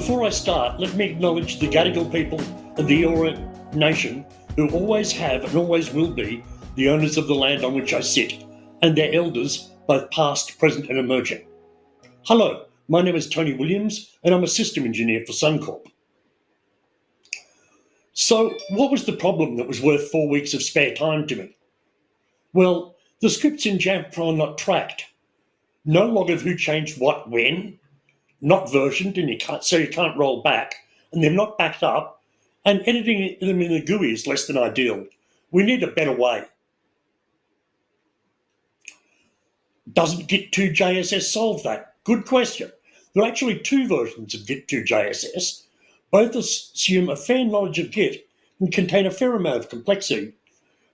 Before I start, let me acknowledge the Gadigal people of the Eora Nation who always have and always will be the owners of the land on which I sit, and their elders, both past, present and emerging. Hello, my name is Tony Williams and I'm a system engineer for Suncorp. So what was the problem that was worth 4 weeks of spare time to me? Well, the scripts in Jamf Pro are not tracked. No log of who changed what when, not versioned so you can't roll back, and they're not backed up, and editing them in the GUI is less than ideal. We need a better way. Doesn't Git2JSS solve that? Good question. There are actually two versions of Git2JSS. Both assume a fair knowledge of Git and contain a fair amount of complexity.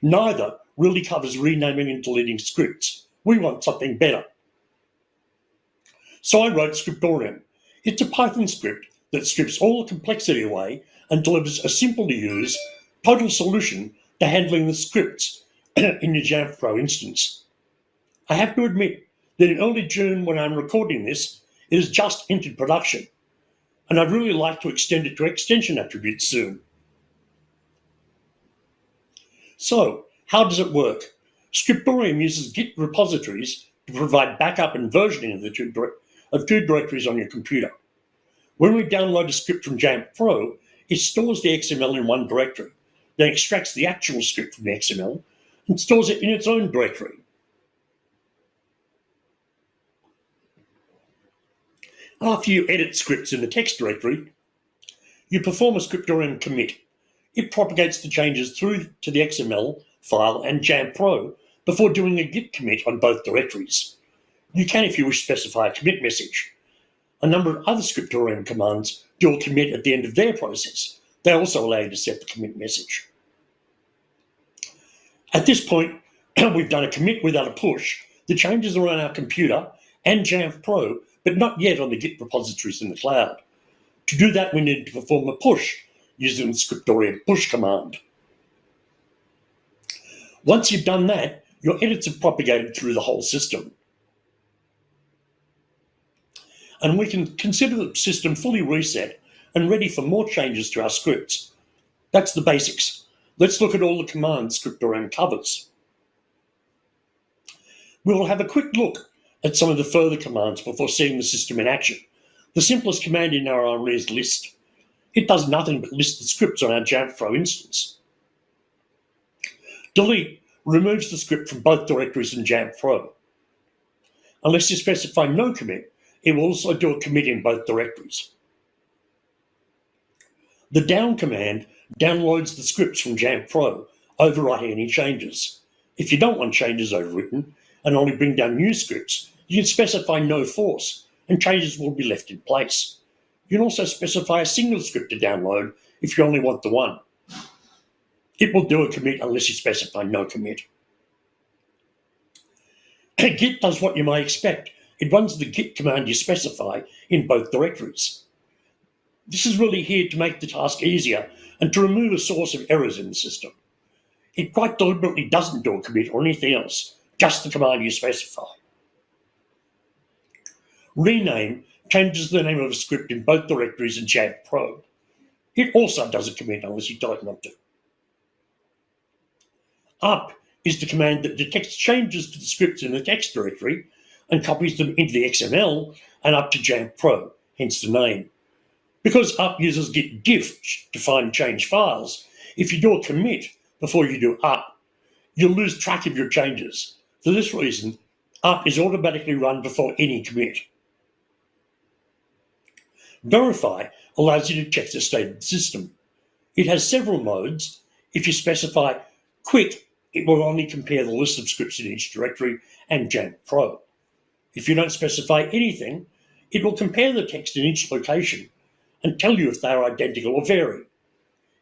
Neither really covers renaming and deleting scripts. We want something better. So I wrote Scriptorium. It's a Python script that strips all the complexity away and delivers a simple to use, total solution to handling the scripts in your Jamf Pro instance. I have to admit that in early June, when I'm recording this, it has just entered production, and I'd really like to extend it to extension attributes soon. So, how does it work? Scriptorium uses Git repositories to provide backup and versioning of two directories on your computer. When we download a script from Jamf Pro, it stores the XML in one directory, then extracts the actual script from the XML and stores it in its own directory. After you edit scripts in the text directory, you perform a Scriptorium commit. It propagates the changes through to the XML file and Jamf Pro before doing a Git commit on both directories. You can, if you wish, specify a commit message. A number of other Scriptorium commands do a commit at the end of their process. They also allow you to set the commit message. At this point, we've done a commit without a push. The changes are on our computer and Jamf Pro, but not yet on the Git repositories in the cloud. To do that, we need to perform a push using the Scriptorium push command. Once you've done that, your edits have propagated through the whole system. And we can consider the system fully reset and ready for more changes to our scripts. That's the basics. Let's look at all the commands Scriptorium covers. We will have a quick look at some of the further commands before seeing the system in action. The simplest command in our array is list. It does nothing but list the scripts on our Jamf Pro instance. Delete removes the script from both directories in Jamf Pro. Unless you specify no commit, it will also do a commit in both directories. The down command downloads the scripts from Jamf Pro, overwriting any changes. If you don't want changes overwritten and only bring down new scripts, you can specify no force and changes will be left in place. You can also specify a single script to download if you only want the one. It will do a commit unless you specify no commit. Git does what you may expect. It runs the Git command you specify in both directories. This is really here to make the task easier and to remove a source of errors in the system. It quite deliberately doesn't do a commit or anything else, just the command you specify. Rename changes the name of a script in both directories in Jamf Pro. It also does a commit unless you tell it not to. Up is the command that detects changes to the scripts in the text directory and copies them into the XML and up to Jamf Pro, hence the name. Because up uses git diff to find change files, if you do a commit before you do up, you'll lose track of your changes. For this reason, up is automatically run before any commit. Verify allows you to check the state of the system. It has several modes. If you specify quick, it will only compare the list of scripts in each directory and Jamf Pro. If you don't specify anything, it will compare the text in each location and tell you if they are identical or vary.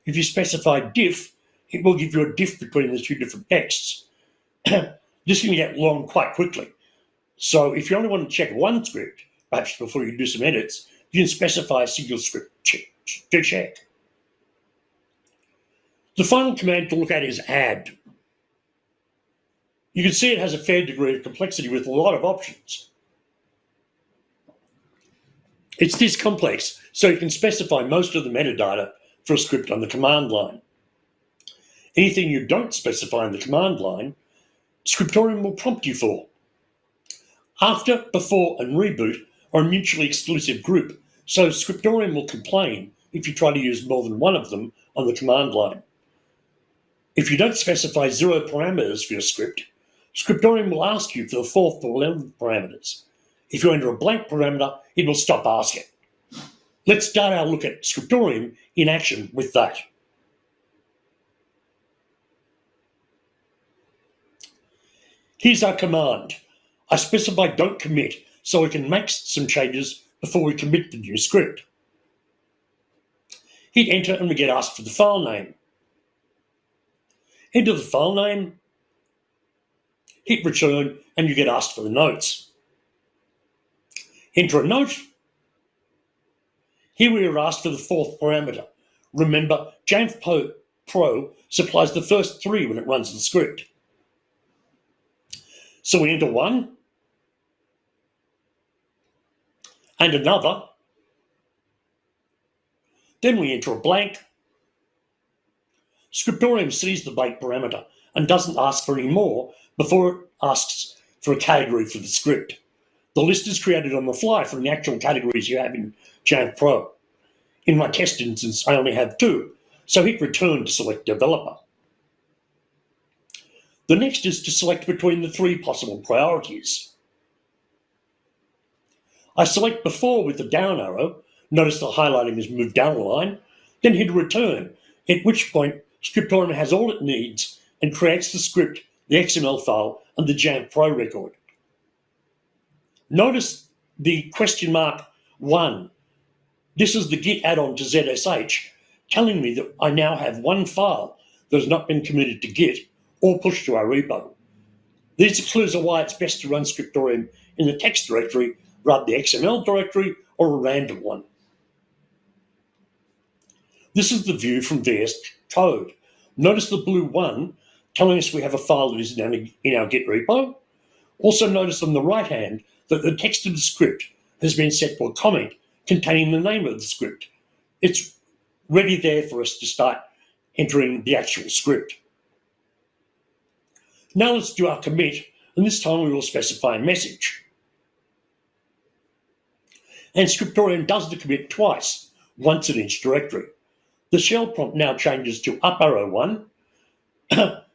If you specify diff, it will give you a diff between the two different texts. This can get long quite quickly. So if you only want to check one script, perhaps before you do some edits, you can specify a single script to check. The final command to look at is add. You can see it has a fair degree of complexity with a lot of options. It's this complex, so you can specify most of the metadata for a script on the command line. Anything you don't specify in the command line, Scriptorium will prompt you for. After, before, and reboot are a mutually exclusive group, so Scriptorium will complain if you try to use more than one of them on the command line. If you don't specify 0 parameters for your script, Scriptorium will ask you for the 4th or 11th parameters. If you enter a blank parameter, it will stop asking. Let's start our look at Scriptorium in action with that. Here's our command. I specify don't commit so we can make some changes before we commit the new script. Hit enter and we get asked for the file name. Enter the file name, hit return, and you get asked for the notes. Enter a note. Here we are asked for the 4th parameter. Remember, Jamf Pro supplies the first 3 when it runs the script. So we enter 1, and another. Then we enter a blank. Scriptorium sees the blank parameter and doesn't ask for any more before it asks for a category for the script. The list is created on the fly from the actual categories you have in Jamf Pro. In my test instance, I only have 2, so hit return to select developer. The next is to select between the 3 possible priorities. I select before with the down arrow. Notice the highlighting has moved down a line, then hit return, at which point Scriptorium has all it needs and creates the script, the XML file, and the Jamf Pro record. Notice the question mark 1. This is the Git add-on to ZSH, telling me that I now have 1 file that has not been committed to Git or pushed to our repo. These clues are why it's best to run Scriptorium in the text directory rather than the XML directory or a random one. This is the view from VS Code. Notice the blue 1 telling us we have a file that is in our Git repo. Also notice on the right hand that the text of the script has been set to a comment containing the name of the script. It's ready there for us to start entering the actual script. Now let's do our commit, and this time we will specify a message. And Scriptorium does the commit twice, once in each directory. The shell prompt now changes to up arrow 1,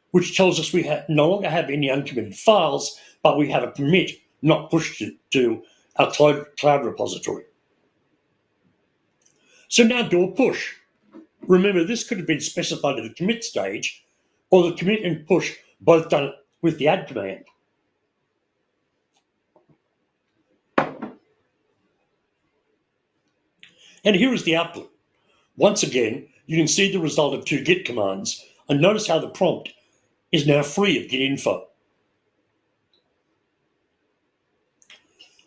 which tells us we no longer have any uncommitted files, but we have a commit not pushed to our cloud repository. So now do a push. Remember, this could have been specified at the commit stage, or the commit and push both done with the add command. And here is the output. Once again, you can see the result of 2 git commands, and notice how the prompt is now free of git info.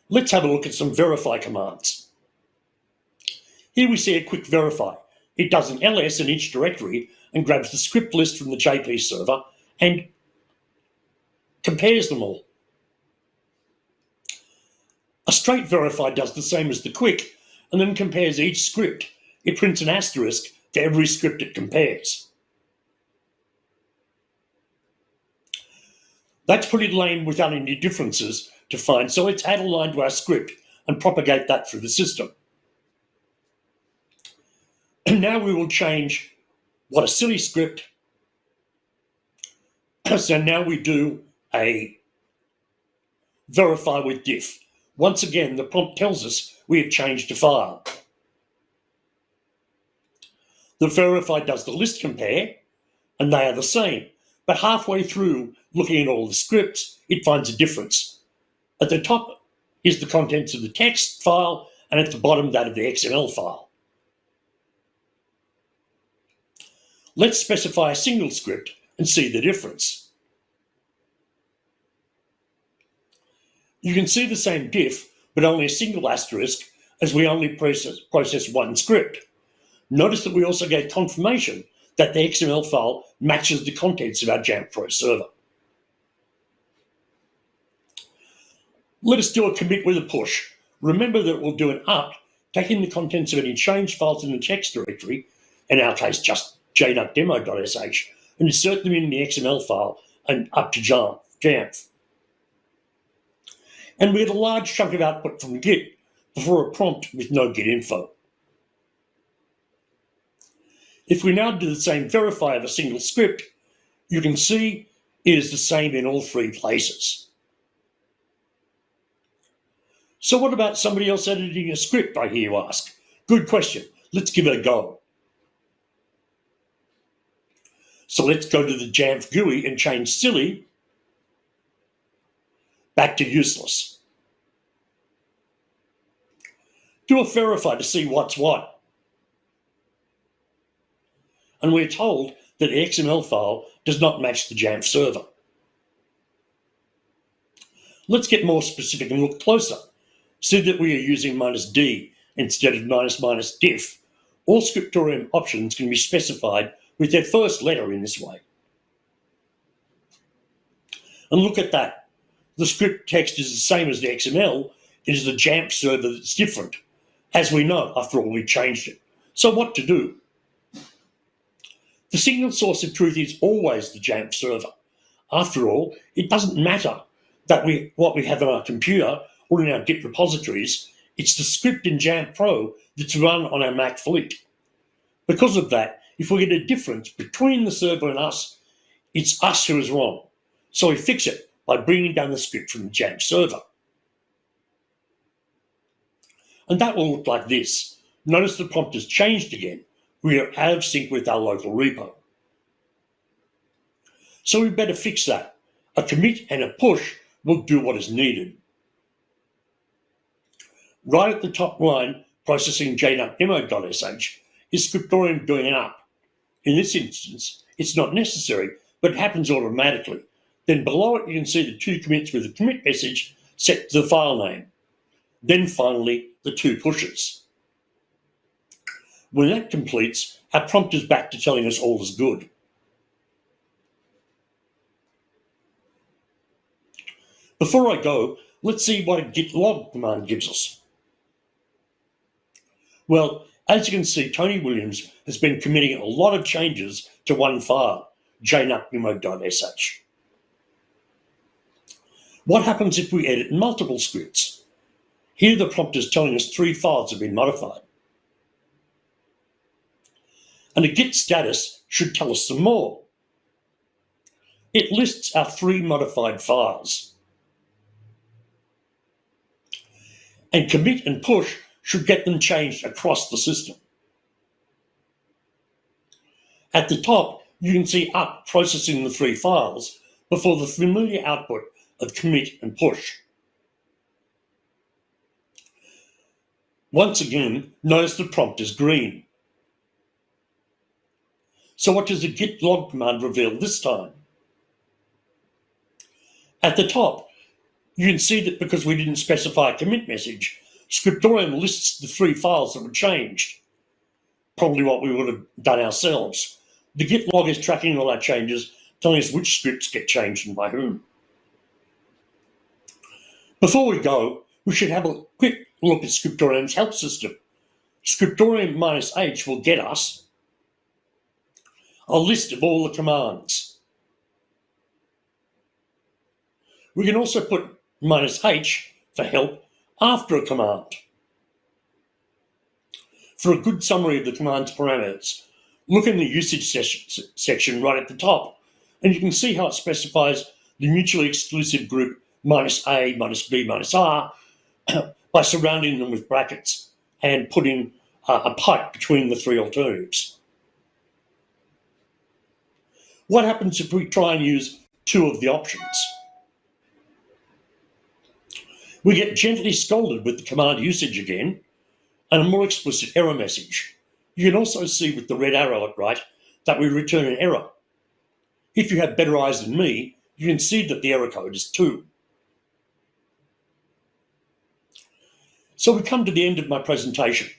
Let's have a look at some verify commands. Here we see a quick verify. It does an ls in each directory and grabs the script list from the JP server and compares them all. A straight verify does the same as the quick and then compares each script. It prints an asterisk to every script it compares. That's pretty lame without any differences to find, so let's add a line to our script and propagate that through the system. And now we will change what a silly script. So now we do a verify with diff. Once again, the prompt tells us we have changed a file. The verify does the list compare, and they are the same. But halfway through looking at all the scripts, it finds a difference. At the top is the contents of the text file, and at the bottom that of the XML file. Let's specify a single script and see the difference. You can see the same diff, but only a single asterisk, as we only process 1 script. Notice that we also get confirmation that the XML file matches the contents of our Jamf Pro server. Let us do a commit with a push. Remember that we'll do an up taking the contents of any changed files in the text directory, in our case just jnucdemo.sh, and insert them in the XML file and up to Jamf. And we get a large chunk of output from Git before a prompt with no Git info. If we now do the same verify of a single script, you can see it is the same in all three places. So what about somebody else editing a script, I hear you ask? Good question. Let's give it a go. So let's go to the Jamf GUI and change silly back to useless. Do a verify to see what's what. And we're told that the XML file does not match the Jamf server. Let's get more specific and look closer. See that we are using -d instead of --diff. All Scriptorium options can be specified with their first letter in this way. And look at that. The script text is the same as the XML. It is the Jamf server that's different. As we know, after all, we changed it. So what to do? The signal source of truth is always the Jamf server. After all, it doesn't matter that what we have on our computer or in our Git repositories. It's the script in Jamf Pro that's run on our Mac fleet. Because of that, if we get a difference between the server and us, it's us who is wrong. So we fix it by bringing down the script from the Jamf server. And that will look like this. Notice the prompt has changed again. We are out of sync with our local repo. So we better fix that. A commit and a push will do what is needed. Right at the top line, processing JNUC is Scriptorium doing an up. In this instance, it's not necessary, but it happens automatically. Then below it, you can see the two commits with a commit message set to the file name. Then finally, the two pushes. When that completes, our prompt is back to telling us all is good. Before I go, let's see what a git log command gives us. Well, as you can see, Tony Williams has been committing a lot of changes to one file, jnucdemo.sh. What happens if we edit multiple scripts? Here the prompt is telling us 3 files have been modified. And a git status should tell us some more. It lists our 3 modified files. And commit and push should get them changed across the system. At the top, you can see up processing the 3 files before the familiar output of commit and push. Once again, notice the prompt is green. So what does the git log command reveal this time? At the top, you can see that because we didn't specify a commit message, Scriptorium lists the 3 files that were changed. Probably what we would have done ourselves. The git log is tracking all our changes, telling us which scripts get changed and by whom. Before we go, we should have a quick look at Scriptorium's help system. Scriptorium-h will get us a list of all the commands. We can also put -h for help after a command. For a good summary of the command's parameters, look in the usage section right at the top, and you can see how it specifies the mutually exclusive group -a, -b, -r by surrounding them with brackets and putting a pipe between the 3 alternatives. What happens if we try and use 2 of the options? We get gently scolded with the command usage again and a more explicit error message. You can also see with the red arrow at right that we return an error. If you have better eyes than me, you can see that the error code is 2. So we come to the end of my presentation.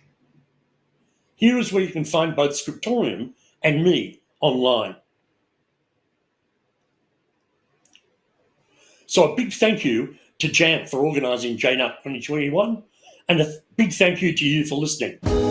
Here is where you can find both Scriptorium and me online. So a big thank you to Jamf for organising JNUC 2021, And a big thank you to you for listening.